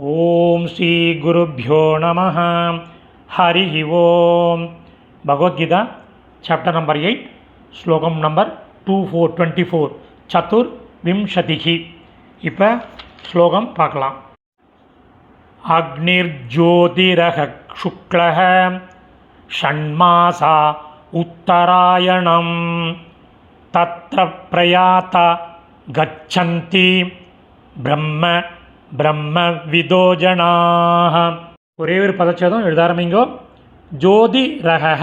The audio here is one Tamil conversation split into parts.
ஓம் ஸ்ரீ குருப்யோ நமः. ஹரி ஓம். பகவத்கீதா சாப்டர் நம்பர் 8 ஸ்லோகம் நம்பர் 24 சதுர் விம்சதிகி. இப்போ ஸ்லோகம் பார்க்கலாம். அக்னிர் ஜோதிரக சுக்லஹ ஷண்மாசா உத்தராயணம் தத்ர பிரயாத கச்சந்தி பிரம்ம பிரம்ம விதோ ஜனாஹ. ஒரே ஒரு பதச்சேதம் எழுத ஆரம்பிங்கோ. ஜோதி ரகஹ,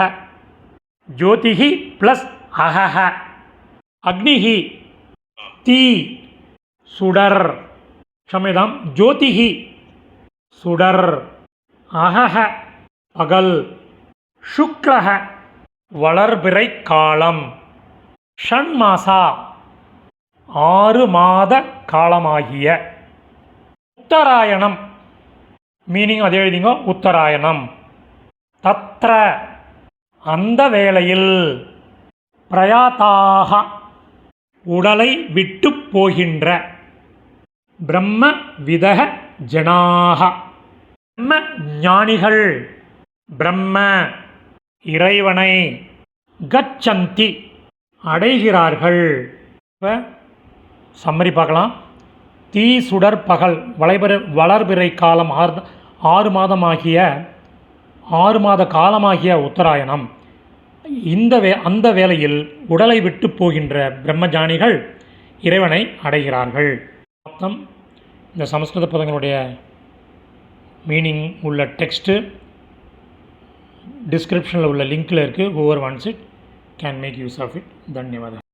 ஜோதிஹி ப்ளஸ் அஹஹ. அக்னிஹி தீ சுடர், க்ஷமிதாம், ஜோதிஹி சுடர், அஹஹ பகல், சுக்லஹ வளர்பிறை காலம், ஷண்மாசா 6 மாத காலமாகிய, உத்தராயணம் மீனிங் அதே எழுதிங்க, உத்தராயணம், தத்ர அந்த வேளையில், பிரயாதாக உடலை விட்டு போகின்ற, பிரம்ம விதக ஜனாக பிரம்ம ஞானிகள், பிரம்ம இறைவனை, கச்சந்தி அடைகிறார்கள். இப்போ சம்மரி பார்க்கலாம். தீ சுடர் பகல் வளர்பிறை காலம் 6 மாதமாகிய 6 மாத காலமாகிய உத்தராயணம். அந்த வேளையில் உடலை விட்டு போகின்ற பிரம்மஞானிகள் இறைவனை அடைகிறார்கள். மொத்தம் இந்த சமஸ்கிருத பதங்களுடைய மீனிங் உள்ள டெக்ஸ்ட்டு டிஸ்கிரிப்ஷனில் உள்ள லிங்க்கில் இருக்குது. Whoever wants it can make use of it. தன்யவாதம்.